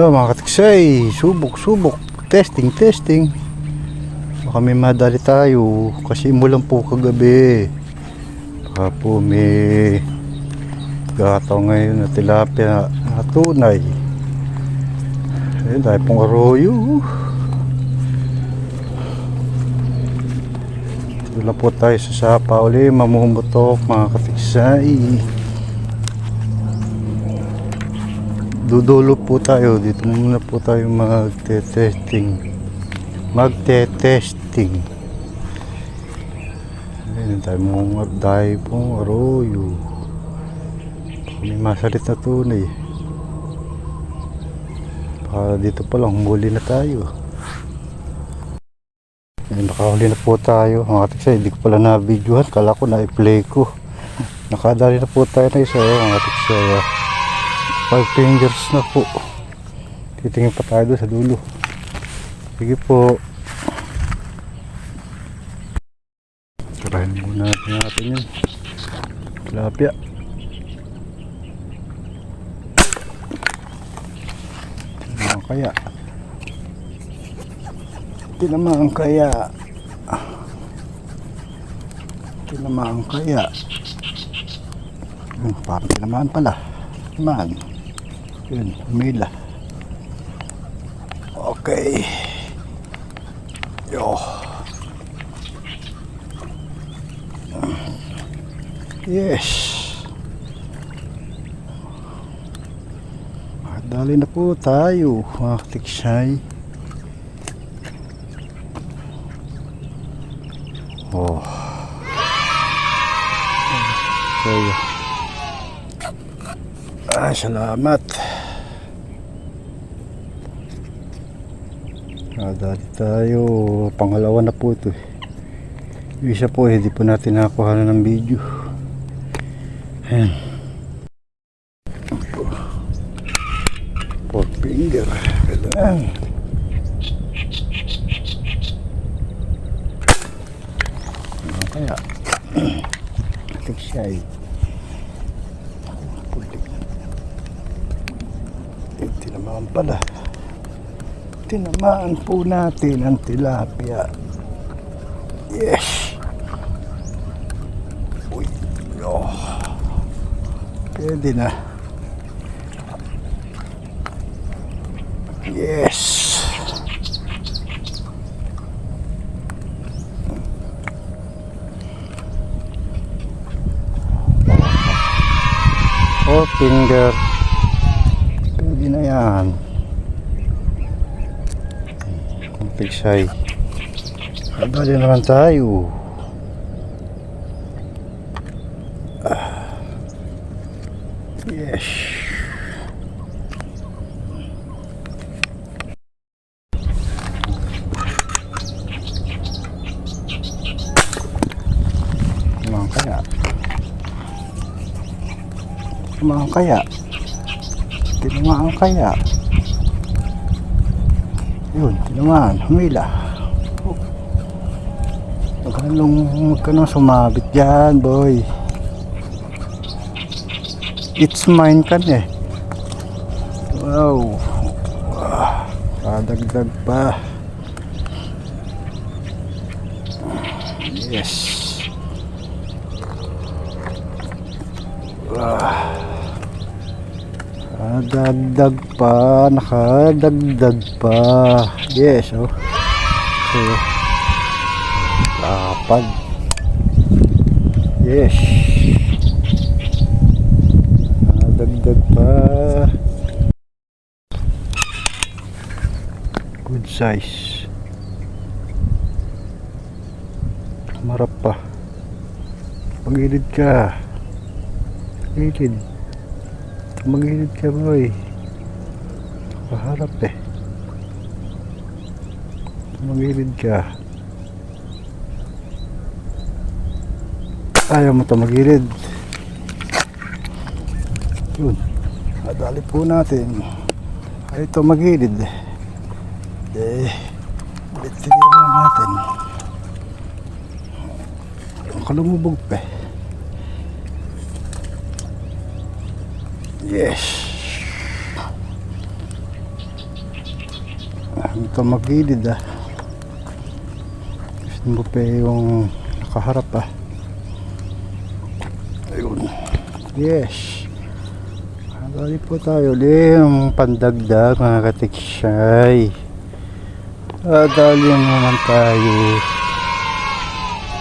mga katiksay, subok, testing. Baka may madali tayo kasi umulan po kagabi. Baka po may gataw ngayon na tilapia na tunay. Ayun, dahil pong arroyo. Dito po tayo sa sapa uli, mamumutok mga katiksay. Dudulo po tayo, dito muna po tayo magte-testing. Ayun tayo dahil pong arroyo. May masalit na tunay. Baka dito pa lang huli na tayo. Ayun, nakahuli na po tayo mga katiksay. Hindi ko pala na-videohan, kala ko na-play ko. Nakadali na po tayo na isa mga katiksay. 5 fingers na po. Titingin pa tayo doon sa dulo. Sige po. Tirahin muna natin yun. Tilapia. Tinamaan kaya. Parang tinamaan pala. Tinamaan. Yun, humila. Okay. Yo. Yes. Dali na po tayo, mga katiksay. Oh. So, salamat. Dali tayo. Pangalawa na po ito. Yung isa po, hindi po natin nakakuha na ng video. Ayan. 4 finger. Ayan. Ano kaya? Tiksay. Tinamaan pala. Tinamaan po natin ang tilapia. Yes. Uy. Oh. Pwede na. Yes. Oh, finger. Pwede na yan. Tiksay. Dali naman tayo. Yes. Tinamaan kaya. Yun, tinamaan, humila. Huwag ka nang sumabit dyan, boy. It's mine kan eh. Wow. Kadagdag pa. Yes. Nakadagdag pa. Yes, oh. So, lapad. Yes. Nakadagdag pa. Good size. Marap pa. Pagilid ka. Magilid ka, boy. Paharap eh. Magilid ka. Ayaw mo ito magilid. Yun. Nadali po natin. Ay ito magilid. Bitigilan natin. Ang kalumubog pa eh. Yes. Ito magilid ah. Gusto mo pa yung nakaharap ah. Ayun. Yes. Dali po tayo ulit yung pandagdag mga katiksay. Dali naman tayo.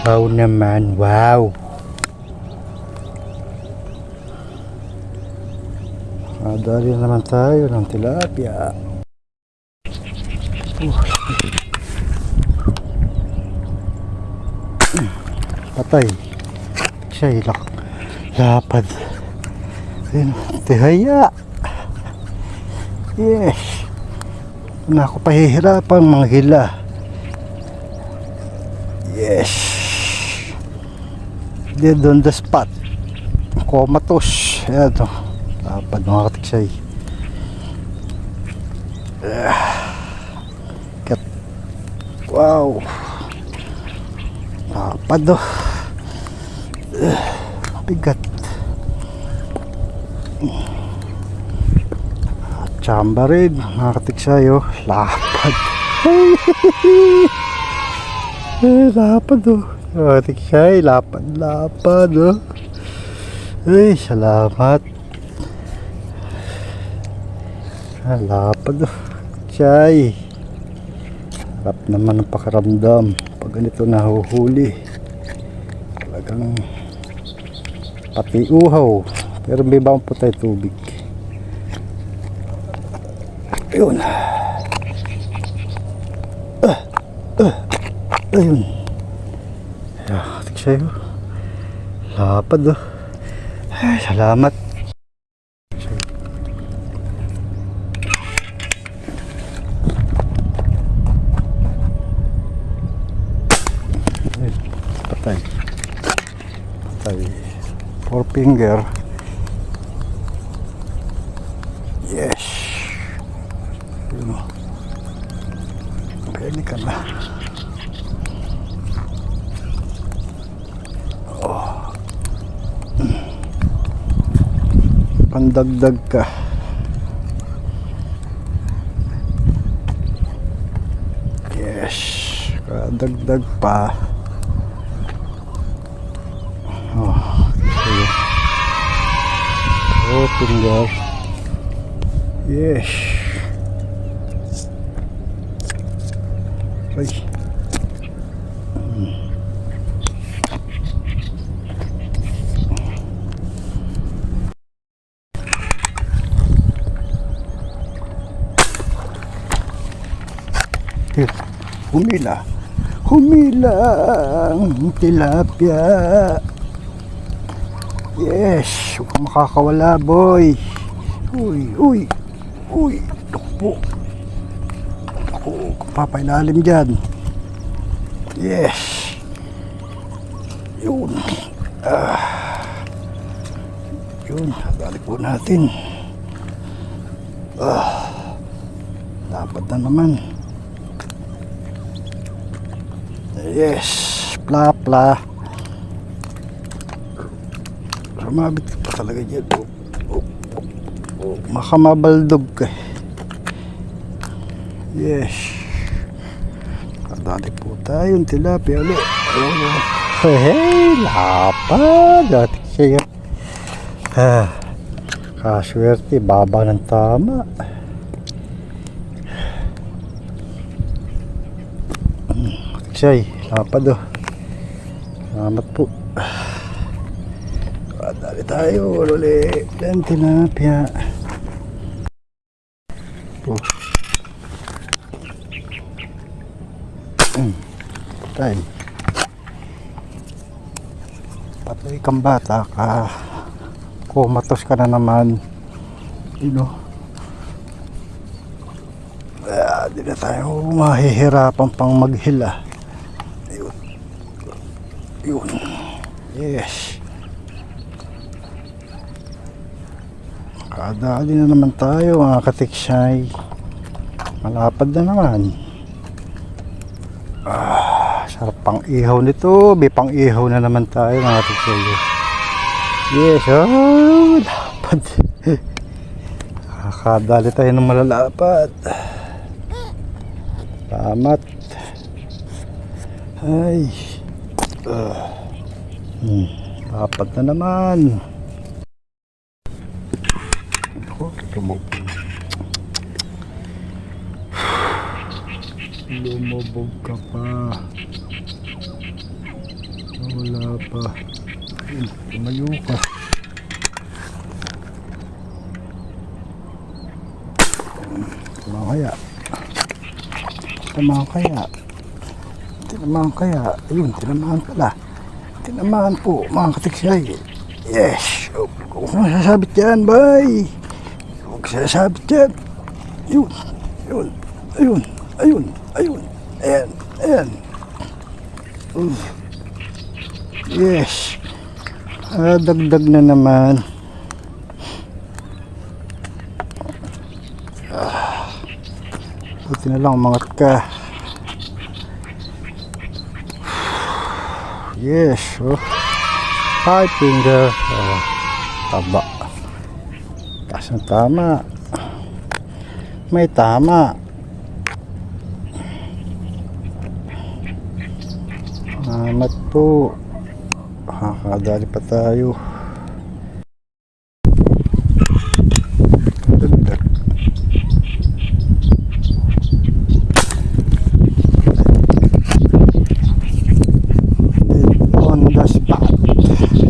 Wow naman. Wow. Dali naman tayo ng tilapia. Patay. Siya lapad. Ayun, tihaya. Yes. Na ako pahihirapan mga hila. Yes. Dead on the spot. Comatose. Ayan o. Lapad mga katiksay. Wow. Lapad o. Bigat. Chamba rin mga katiksayo. Lapad. Lapad o. Katiksay. Lapad o. Ay salamat. Lapad o. Katiksay. Harap naman ang pakaramdam pag ganito nahuhuli. Talagang pati uhaw. Pero may baon po tayo tubig. Ayun. Ayun. Tik sa'yo. Lapad oh. Ay, salamat. Ayun. Patay. Patay. 4 finger. Yes. Yun o. Pwede ka na. Oh. Pandagdag ka. Yes. Kadagdag pa. Oh. Oh, finger. Yes. Ay. Humila. Humila ang tilapia. Yes. Huwag kang makakawala, boy. Uy. Naku. Naku. Papailalim dyan. Yes. Yun. Yun. Balik po natin. Dapat na naman. Yes. Pla. Sumabit pa talaga dyan. Makamabaldog ka. Yes. Kadali po tayong tilapia ulit. Hey, lapad. Dati siya. Kaswerte, baba ng tama. Siya, lapad oh. Salamat po. Kadali tayo ulit. Ng tilapia. Patay. Patay kang bata ka. Kumatos ka na naman. Di na tayo mahihirapan pang maghila. Yun. Yes. Kadali na naman tayo mga katiksay. Malapad na naman. Sarap pang ihaw nito. May pang ihaw na naman tayo mga katiksay. Yes. Lapad. Kadali tayo ng malalapad. Salamat. Ay. Apat na naman. Ako, lumabog. Lumabog ka pa. Wala pa. Tumayo ka. Tinamaan kaya. Ayun, tinamaan pala. Tinamaan po, mga katiksay. Yes. Huwag mo sasabit yan, bay. Huwag sasabit yan. Ayun. Ayan. Yes. Dagdag na naman. Buti na lang umangat ka. Yes. Five finger. Taba. Taas na tama. May tama. Salamat po. Kakadali pa tayo. On the spot.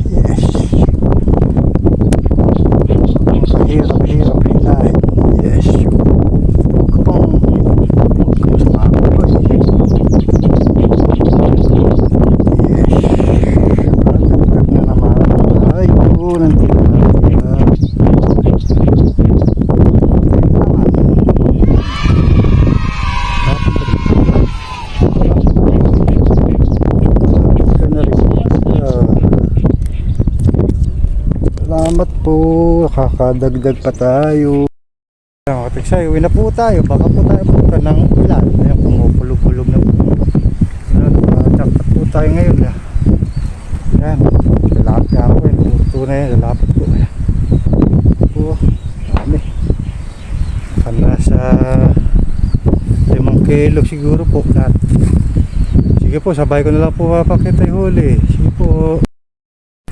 Yes. Hirap hinahin. Yes. Salamat po, kakadagdag pa tayo. Katiksay, uwi na po tayo. Baka po tayo punta ng ulan. Ayan, pumupulog-pulog na po. Jackpot po tayo ngayon. Ayan, lalapit ako. Ito na yan, lalapit po. Ayan po, dami. Baka nasa 5 kilo siguro po lahat. Sige po, sabay ko na lang po mapakita yung huli. Sige po.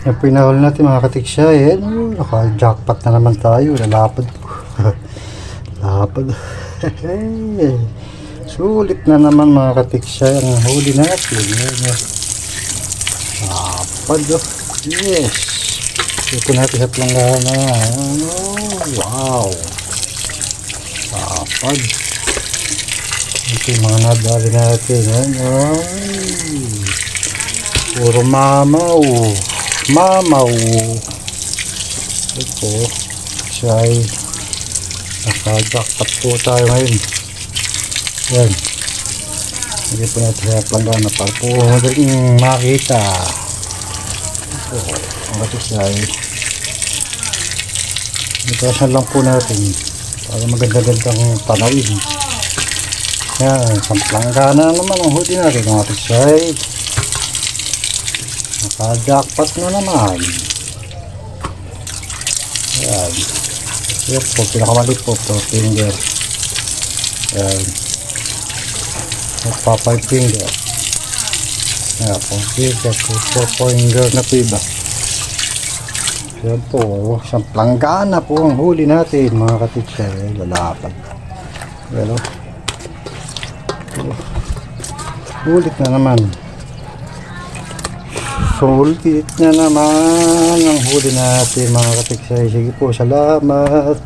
Yung pinahuli natin mga katiksay, naka-jackpot na naman tayo. Lalapad po. Lapad. Sulit na naman mga katiksay ang huli natin. Lapad. Yes. Ito natin sa planggana. Wow. Lapad. Ito yung mga nadali natin. Puro mamaw. Ito siya ay naka-jackpot po tayo ngayon. Yan, hindi po natin sa planggana para po madaling makita. Ito ang kasi siya ay nagkasan lang po natin para maganda-gandang panawin. Yan, sa planggana naman ang huli natin mga kasi siya ay naka-jackpot na naman. Ayan. Yan po, pinakamalit po, 4 finger. Ayan. Magpa 5 finger. Ayan po, 4 finger na po iba. Ayan po, isang planggana po ang huli natin mga katitser. Lalapad. Ayan o. Ulit na naman. Sulit na naman ang huli natin mga katiksay. Sige po, salamat.